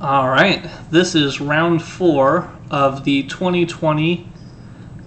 Alright, this is round 4 of the 2020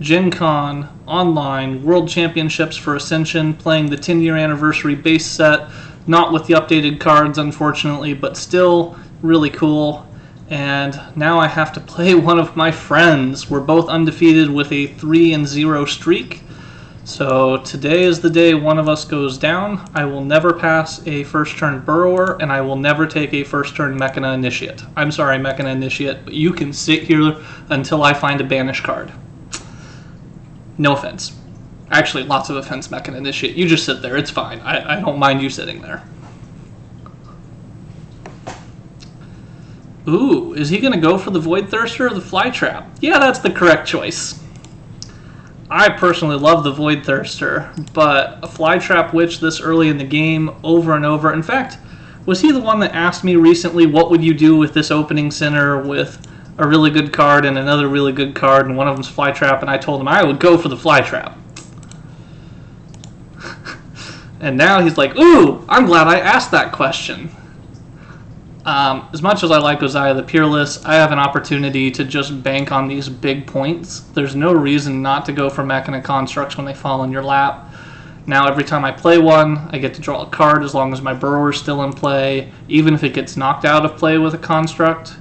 Gen Con Online World Championships for Ascension, playing the 10-year anniversary base set, not with the updated cards unfortunately, but still really cool. And now I have to play one of my friends. We're both undefeated with a 3-0 streak. So today is the day one of us goes down. I will never pass a first turn Burrower, and I will never take a first turn Mechana Initiate. I'm sorry, Mechana Initiate, but you can sit here until I find a banish card. No offense. Actually, lots of offense, Mechana Initiate. You just sit there, it's fine. I don't mind you sitting there. Ooh, is he going to go for the Void Thirster or the Fly Trap? Yeah, that's the correct choice. I personally love the Void Thirster, but a Fly Trap Witch this early in the game, over and over. In fact, was he the one that asked me recently, what would you do with this opening center with a really good card and another really good card, and one of them's Fly Trap, and I told him I would go for the Fly Trap. And now he's like, ooh, I'm glad I asked that question. As much as I like Uzziah the Peerless, I have an opportunity to just bank on these big points. There's no reason not to go for Mechana Constructs when they fall in your lap. Now every time I play one, I get to draw a card as long as my Burrower's still in play. Even if it gets knocked out of play with a Construct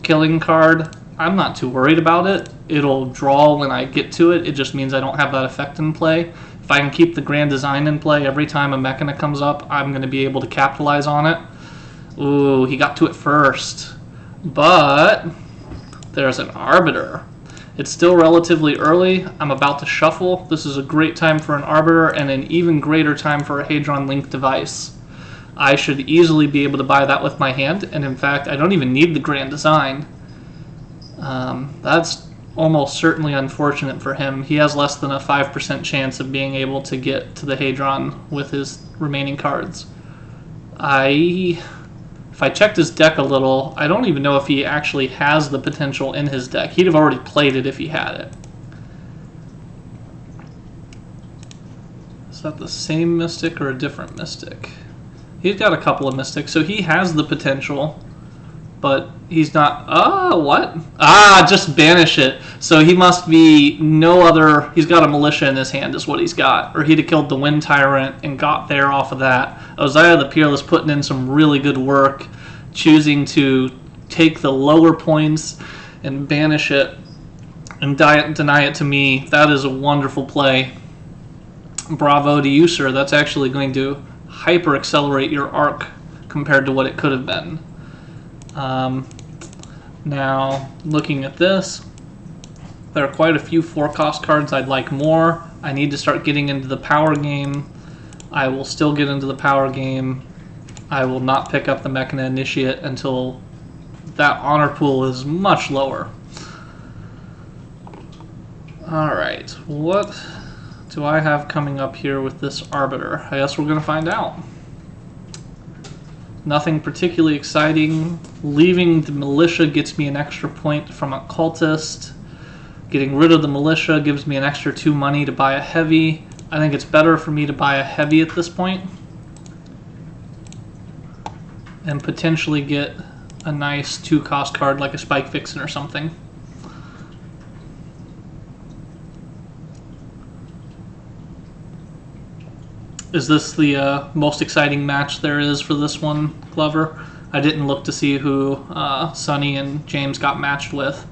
killing card, I'm not too worried about it. It'll draw when I get to it. It just means I don't have that effect in play. If I can keep the Grand Design in play every time a Mechana comes up, I'm going to be able to capitalize on it. Ooh, he got to it first. But there's an Arbiter. It's still relatively early. I'm about to shuffle. This is a great time for an Arbiter and an even greater time for a Hadron Link device. I should easily be able to buy that with my hand, and in fact, I don't even need the Grand Design. That's almost certainly unfortunate for him. He has less than a 5% chance of being able to get to the Hadron with his remaining cards. If I checked his deck a little, I don't even know if he actually has the potential in his deck. He'd have already played it if he had it. Is that the same Mystic or a different Mystic? He's got a couple of Mystics, so he has the potential, but he's not... Oh, what? Ah, just banish it. So he must be no other... He's got a Militia in his hand is what he's got. Or he'd have killed the Wind Tyrant and got there off of that. Uzziah the Peerless putting in some really good work, choosing to take the lower points and banish it and deny it to me. That is a wonderful play. Bravo to you, sir. That's actually going to hyper-accelerate your arc compared to what it could have been. Now, looking at this, there are quite a few 4-cost cards I'd like more. I need to start getting into the power game. I will still get into the power game. I will not pick up the Mechana Initiate until that honor pool is much lower. Alright, what do I have coming up here with this Arbiter? I guess we're going to find out. Nothing particularly exciting. Leaving the Militia gets me an extra point from a Cultist. Getting rid of the Militia gives me an extra 2 money to buy a Heavy. I think it's better for me to buy a Heavy at this point and potentially get a nice 2-cost card like a Spike Vixen or something. Is this the most exciting match there is for this one, Glover? I didn't look to see who Sonny and James got matched with.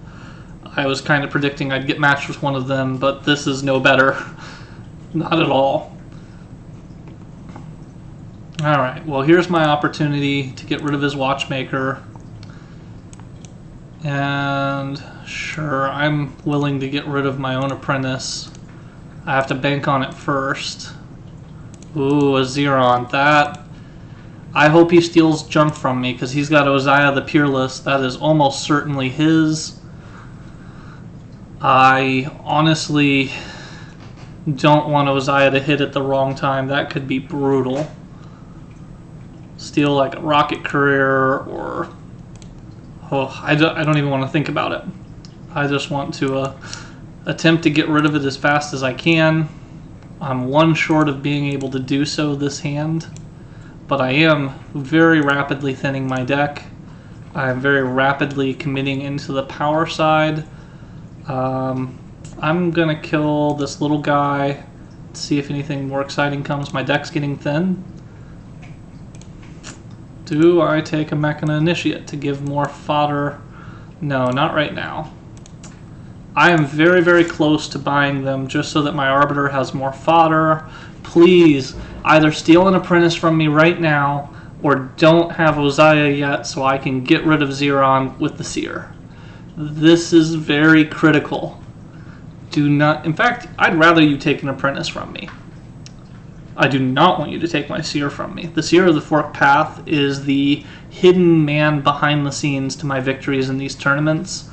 I was kind of predicting I'd get matched with one of them, but this is no better. Not at all. Alright, well here's my opportunity to get rid of his Watchmaker. And sure, I'm willing to get rid of my own Apprentice. I have to bank on it first. Ooh, a Xeron. That... I hope he steals junk from me, because he's got Uzziah the Peerless. That is almost certainly his. I honestly don't want Uzziah to hit at the wrong time. That could be brutal. Steal like a Rocket Courier or... Oh, I don't even want to think about it. I just want to attempt to get rid of it as fast as I can. I'm one short of being able to do so this hand, but I am very rapidly thinning my deck. I'm very rapidly committing into the power side. I'm going to kill this little guy, see if anything more exciting comes. My deck's getting thin. Do I take a Mechana Initiate to give more fodder? No, not right now. I am very, very close to buying them just so that my Arbiter has more fodder. Please, either steal an Apprentice from me right now or don't have Ozaya yet so I can get rid of Xeron with the Seer. This is very critical. Do not... In fact, I'd rather you take an Apprentice from me. I do not want you to take my Seer from me. The Seer of the Forked Path is the hidden man behind the scenes to my victories in these tournaments.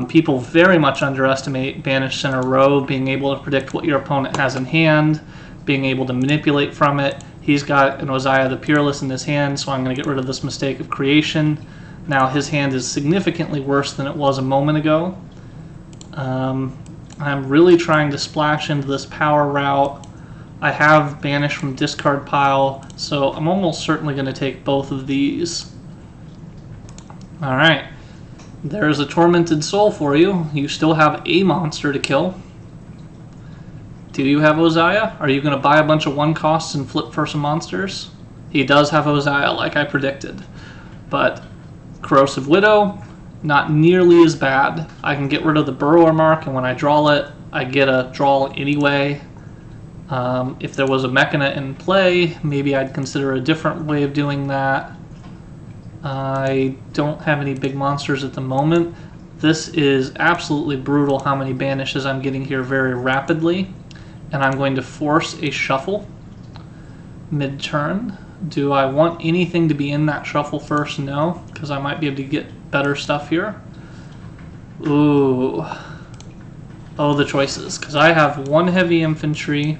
People very much underestimate Banished Center Row, being able to predict what your opponent has in hand, being able to manipulate from it. He's got an Ozaya the Peerless in his hand, so I'm going to get rid of this Mistake of Creation. Now his hand is significantly worse than it was a moment ago. I'm really trying to splash into this power route. I have Banished from discard pile, so I'm almost certainly going to take both of these. Alright, there's a Tormented Soul for you. You still have a monster to kill. Do you have Ozaya? Are you going to buy a bunch of 1 costs and flip for some monsters? He does have Ozaya, like I predicted. But Corrosive Widow, not nearly as bad. I can get rid of the Burrower Mark, and when I draw it, I get a draw anyway. If there was a Mechana in play, maybe I'd consider a different way of doing that. I don't have any big monsters at the moment. This is absolutely brutal how many banishes I'm getting here very rapidly. And I'm going to force a shuffle mid-turn. Do I want anything to be in that shuffle first? No, because I might be able to get better stuff here. Ooh. Oh, the choices. Because I have 1 heavy infantry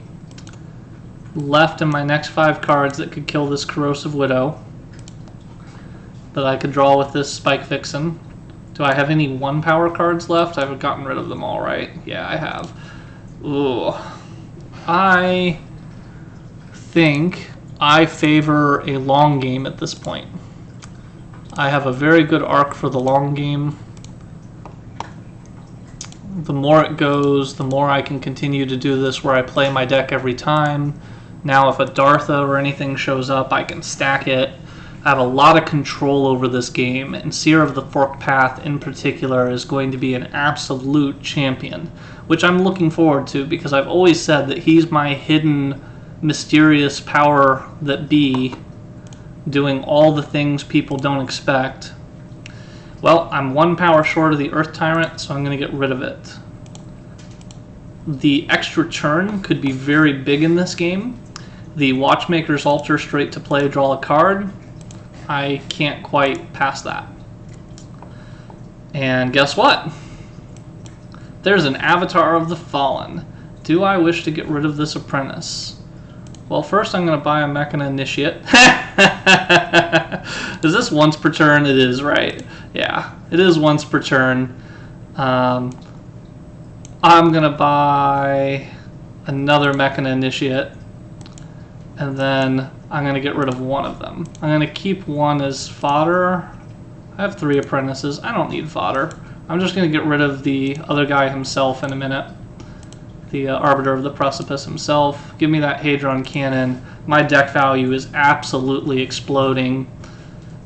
left in my next 5 cards that could kill this Corrosive Widow that I could draw with this Spike Vixen. Do I have any 1 power cards left? I've gotten rid of them all, right? Yeah, I have. Ooh. I think I favor a long game at this point. I have a very good arc for the long game. The more it goes, the more I can continue to do this where I play my deck every time. Now if a Dartha or anything shows up, I can stack it. I have a lot of control over this game, and Seer of the Forked Path in particular is going to be an absolute champion, which I'm looking forward to because I've always said that he's my hidden, mysterious power that be, doing all the things people don't expect. Well, I'm 1 power short of the Earth Tyrant, so I'm going to get rid of it. The extra turn could be very big in this game. The Watchmaker's Altar straight to play, draw a card. I can't quite pass that. And guess what? There's an Avatar of the Fallen. Do I wish to get rid of this Apprentice? Well, first I'm going to buy a Mechana Initiate. Is this once per turn? It is, right? Yeah, it is once per turn. I'm going to buy another Mechana Initiate, and then I'm going to get rid of 1 of them. I'm going to keep 1 as fodder. I have 3 apprentices. I don't need fodder. I'm just going to get rid of the other guy himself in a minute. The Arbiter of the Precipice himself. Give me that Hadron Cannon. My deck value is absolutely exploding.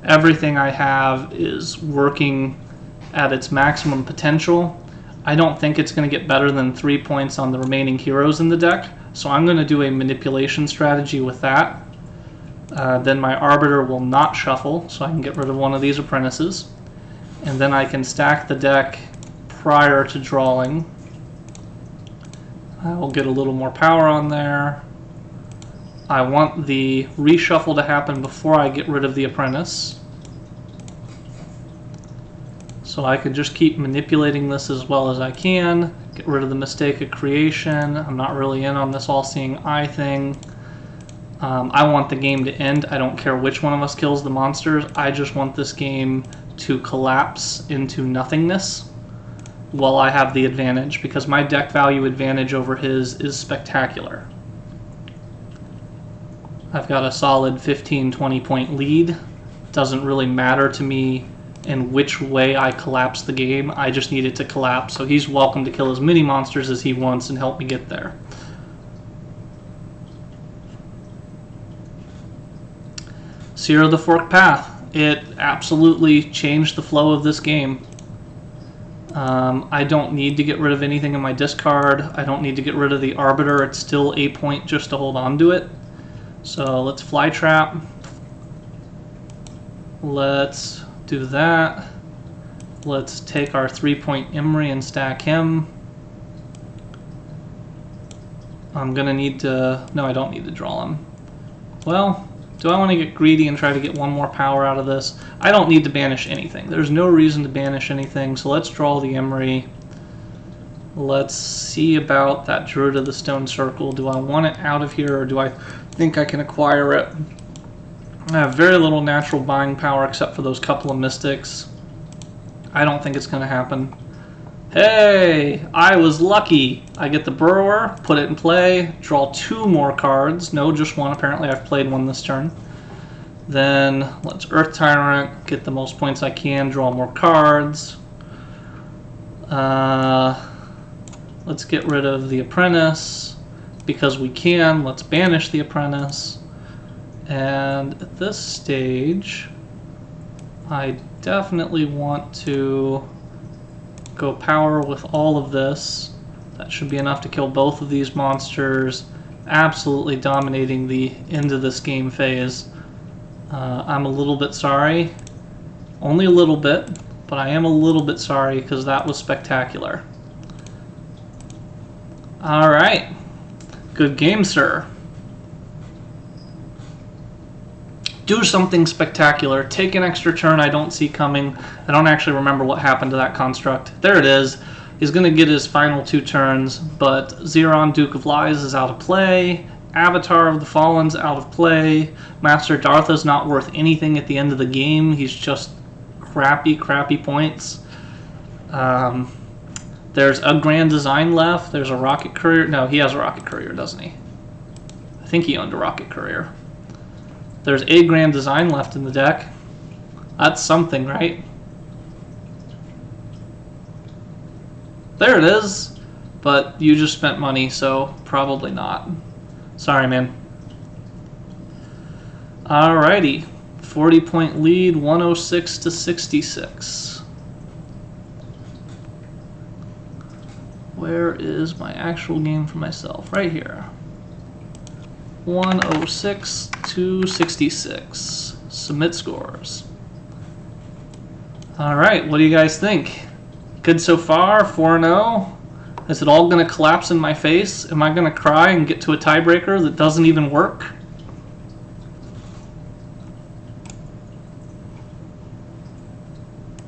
Everything I have is working at its maximum potential. I don't think it's going to get better than 3 points on the remaining heroes in the deck, so I'm going to do a manipulation strategy with that. Then my Arbiter will not shuffle, so I can get rid of 1 of these apprentices. And then I can stack the deck prior to drawing. I will get a little more power on there. I want the reshuffle to happen before I get rid of the apprentice. So I can just keep manipulating this as well as I can. Get rid of the Mistake of Creation. I'm not really in on this all-seeing eye thing. I want the game to end. I don't care which one of us kills the monsters. I just want this game to collapse into nothingness while I have the advantage, because my deck value advantage over his is spectacular. I've got a solid 15-20 point lead. Doesn't really matter to me in which way I collapse the game. I just need it to collapse, so he's welcome to kill as many monsters as he wants and help me get there. Seer of the Forked Path. It absolutely changed the flow of this game. I don't need to get rid of anything in my discard. I don't need to get rid of the Arbiter. It's still a point just to hold on to it. So let's Fly Trap. Let's do that. Let's take our 3-point Emery and stack him. I'm gonna need to... No, I don't need to draw him. Well, do I want to get greedy and try to get one more power out of this? I don't need to banish anything. There's no reason to banish anything, so let's draw the Emery. Let's see about that Druid of the Stone Circle. Do I want it out of here, or do I think I can acquire it? I have very little natural buying power except for those couple of Mystics. I don't think it's going to happen. Hey, I was lucky. I get the Burrower, put it in play, draw 2 more cards. No, just 1. Apparently I've played 1 this turn. Then let's Earth Tyrant, get the most points I can, draw more cards. Let's get rid of the Apprentice because we can. Let's banish the Apprentice. And at this stage, I definitely want to go power with all of this. That should be enough to kill both of these monsters, absolutely dominating the end of this game phase. I'm a little bit sorry, only a little bit, but I am a little bit sorry because that was spectacular. Alright, good game, sir. Do something spectacular. Take an extra turn I don't see coming. I don't actually remember what happened to that construct. There it is. He's going to get his final 2 turns, but Xeron, Duke of Lies, is out of play. Avatar of the Fallen's out of play. Master Dartha's not worth anything at the end of the game. He's just crappy points. There's a Grand Design left. There's a Rocket Courier. No, he has a Rocket Courier, doesn't he? I think he owned a Rocket Courier. There's a Grand Design left in the deck. That's something, right? There it is. But you just spent money, so probably not. Sorry, man. Alrighty. 40-point lead, 106 to 66. Where is my actual game for myself? Right here. 106 to 66. Submit scores. Alright, what do you guys think? Good so far? 4-0? Is it all going to collapse in my face? Am I going to cry and get to a tiebreaker that doesn't even work?